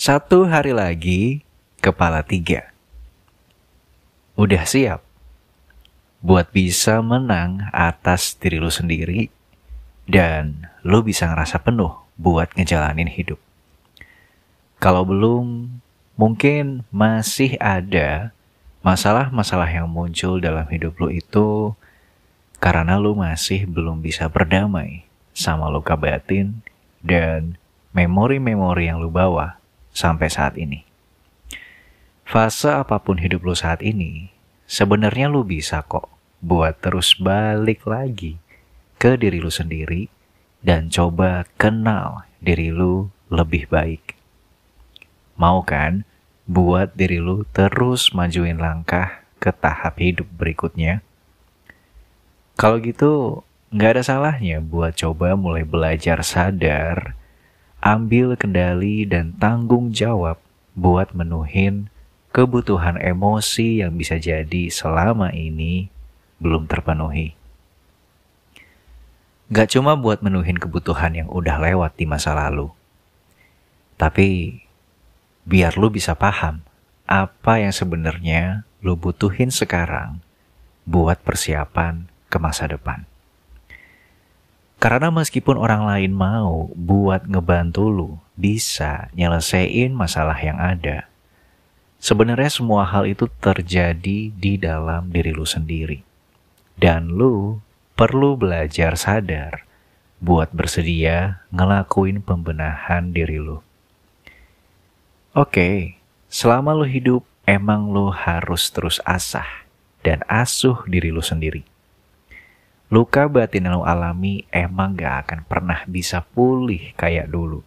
Satu hari lagi, kepala 3. Udah siap buat bisa menang atas diri lu sendiri dan lu bisa ngerasa penuh buat ngejalanin hidup. Kalau belum, mungkin masih ada masalah-masalah yang muncul dalam hidup lu itu karena lu masih belum bisa berdamai sama luka batin dan memori-memori yang lu bawa sampai saat ini. Fase apapun hidup lu saat ini, sebenarnya lu bisa kok buat terus balik lagi ke diri lu sendiri dan coba kenal diri lu lebih baik. Mau kan buat diri lu terus majuin langkah ke tahap hidup berikutnya? Kalau gitu, gak ada salahnya buat coba mulai belajar sadar, ambil kendali dan tanggung jawab buat menuhin kebutuhan emosi yang bisa jadi selama ini belum terpenuhi. Gak cuma buat menuhin kebutuhan yang udah lewat di masa lalu, tapi biar lu bisa paham apa yang sebenarnya lu butuhin sekarang buat persiapan ke masa depan. Karena meskipun orang lain mau buat ngebantu lu bisa nyelesain masalah yang ada, sebenarnya semua hal itu terjadi di dalam diri lu sendiri. Dan lu perlu belajar sadar buat bersedia ngelakuin pembenahan diri lu. Oke, selama lu hidup emang lu harus terus asah dan asuh diri lu sendiri. Luka batin yang lu alami emang gak akan pernah bisa pulih kayak dulu.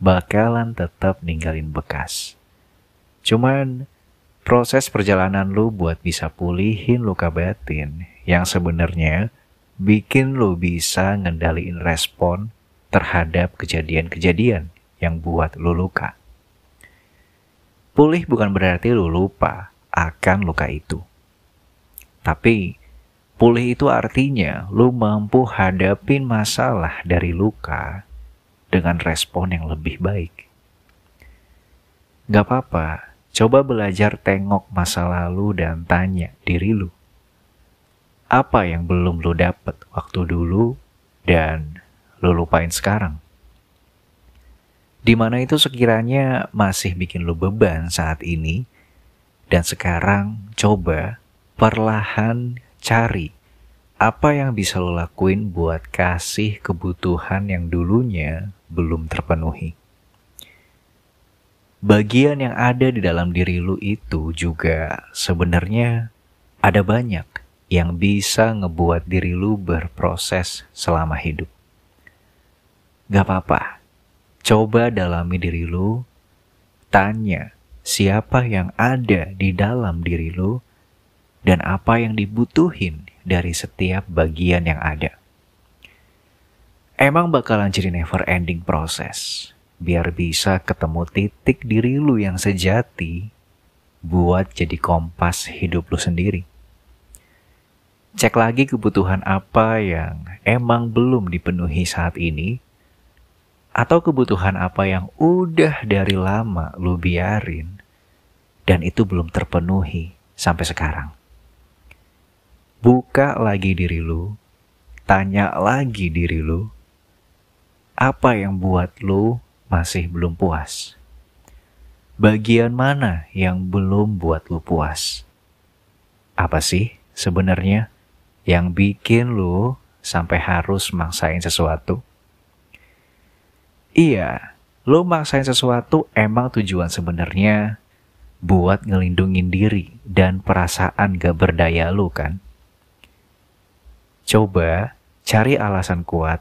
Bakalan tetap ninggalin bekas. Cuman proses perjalanan lu buat bisa pulihin luka batin yang sebenarnya bikin lu bisa ngendaliin respon terhadap kejadian-kejadian yang buat lu luka. Pulih bukan berarti lu lupa akan luka itu. Tapi pulih itu artinya lu mampu hadapin masalah dari luka dengan respon yang lebih baik. Gak apa-apa, coba belajar tengok masa lalu dan tanya diri lu. Apa yang belum lu dapet waktu dulu dan lu lupain sekarang? Dimana itu sekiranya masih bikin lu beban saat ini, dan sekarang coba perlahan cari apa yang bisa lu lakuin buat kasih kebutuhan yang dulunya belum terpenuhi. Bagian yang ada di dalam diri lu itu juga sebenarnya ada banyak yang bisa ngebuat diri lu berproses selama hidup. Gak apa-apa. Coba dalami diri lu, tanya siapa yang ada di dalam diri lu, dan apa yang dibutuhin dari setiap bagian yang ada. Emang bakalan jadi never ending proses, biar bisa ketemu titik diri lu yang sejati, buat jadi kompas hidup lu sendiri. Cek lagi kebutuhan apa yang emang belum dipenuhi saat ini, atau kebutuhan apa yang udah dari lama lu biarin dan itu belum terpenuhi sampai sekarang. Buka lagi diri lu, tanya lagi diri lu, apa yang buat lu masih belum puas? Bagian mana yang belum buat lu puas? Apa sih sebenarnya yang bikin lu sampai harus maksain sesuatu? Iya, lo maksain sesuatu emang tujuan sebenarnya buat ngelindungin diri dan perasaan gak berdaya lo kan? Coba cari alasan kuat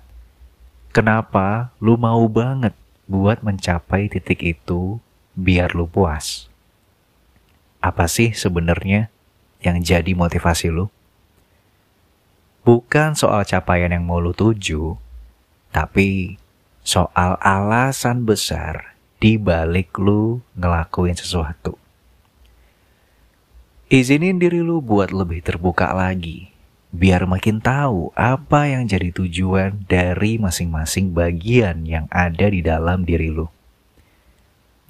kenapa lo mau banget buat mencapai titik itu biar lo puas. Apa sih sebenarnya yang jadi motivasi lo? Bukan soal capaian yang mau lo tuju, tapi soal alasan besar di balik lu ngelakuin sesuatu. Izinin diri lu buat lebih terbuka lagi, biar makin tahu apa yang jadi tujuan dari masing-masing bagian yang ada di dalam diri lu.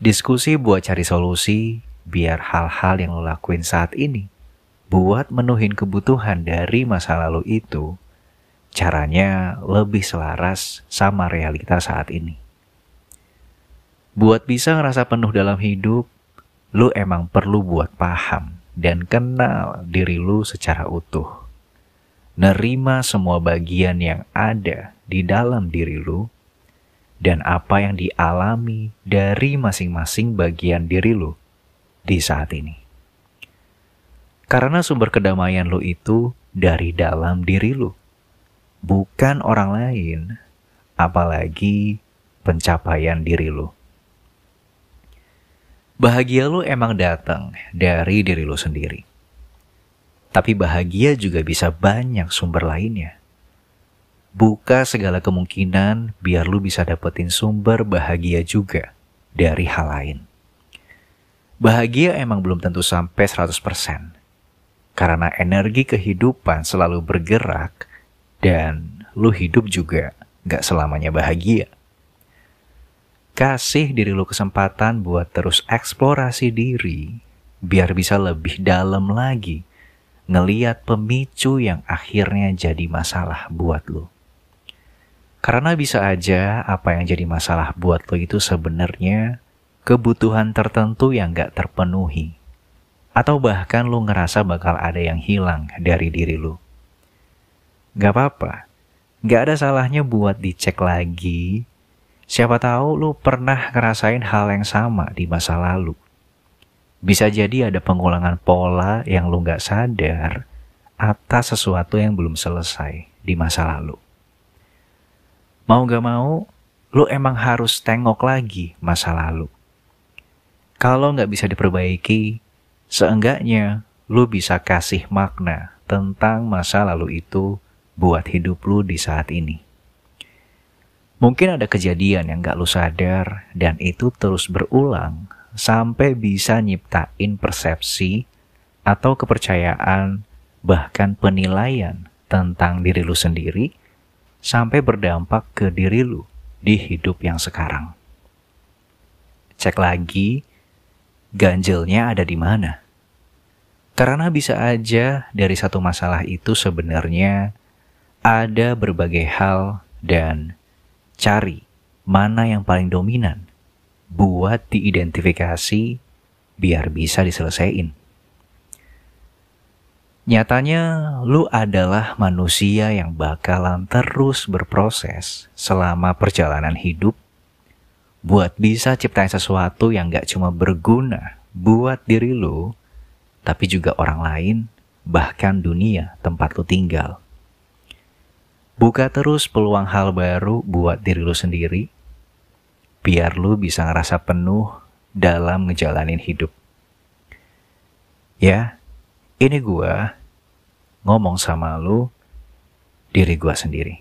Diskusi buat cari solusi biar hal-hal yang lo lakuin saat ini buat menuhin kebutuhan dari masa lalu itu caranya lebih selaras sama realitas saat ini. Buat bisa ngerasa penuh dalam hidup, lu emang perlu buat paham dan kenal diri lu secara utuh. Nerima semua bagian yang ada di dalam diri lu dan apa yang dialami dari masing-masing bagian diri lu di saat ini. Karena sumber kedamaian lu itu dari dalam diri lu, bukan orang lain, apalagi pencapaian diri lu. Bahagia lu emang datang dari diri lu sendiri. Tapi bahagia juga bisa banyak sumber lainnya. Buka segala kemungkinan biar lu bisa dapetin sumber bahagia juga dari hal lain. Bahagia emang belum tentu sampai 100%. Karena energi kehidupan selalu bergerak dan lu hidup juga gak selamanya bahagia. Kasih diri lu kesempatan buat terus eksplorasi diri biar bisa lebih dalam lagi ngeliat pemicu yang akhirnya jadi masalah buat lu. Karena bisa aja apa yang jadi masalah buat lo itu sebenarnya kebutuhan tertentu yang gak terpenuhi. Atau bahkan lo ngerasa bakal ada yang hilang dari diri lo. Gak apa-apa, gak ada salahnya buat dicek lagi. Siapa tahu lo pernah ngerasain hal yang sama di masa lalu. Bisa jadi ada pengulangan pola yang lo gak sadar atas sesuatu yang belum selesai di masa lalu. Mau gak mau, lu emang harus tengok lagi masa lalu. Kalau gak bisa diperbaiki, seenggaknya lu bisa kasih makna tentang masa lalu itu buat hidup lu di saat ini. Mungkin ada kejadian yang gak lu sadar dan itu terus berulang sampai bisa nyiptain persepsi atau kepercayaan bahkan penilaian tentang diri lu sendiri sampai berdampak ke diri lu di hidup yang sekarang. Cek lagi, ganjelnya ada di mana. Karena bisa aja dari satu masalah itu sebenarnya ada berbagai hal dan cari mana yang paling dominan buat diidentifikasi biar bisa diselesaikan. Nyatanya, lu adalah manusia yang bakalan terus berproses selama perjalanan hidup buat bisa ciptain sesuatu yang gak cuma berguna buat diri lu, tapi juga orang lain, bahkan dunia tempat lu tinggal. Buka terus peluang hal baru buat diri lu sendiri, biar lu bisa ngerasa penuh dalam ngejalanin hidup. Ya, ini gua ngomong sama lu, diri gua sendiri.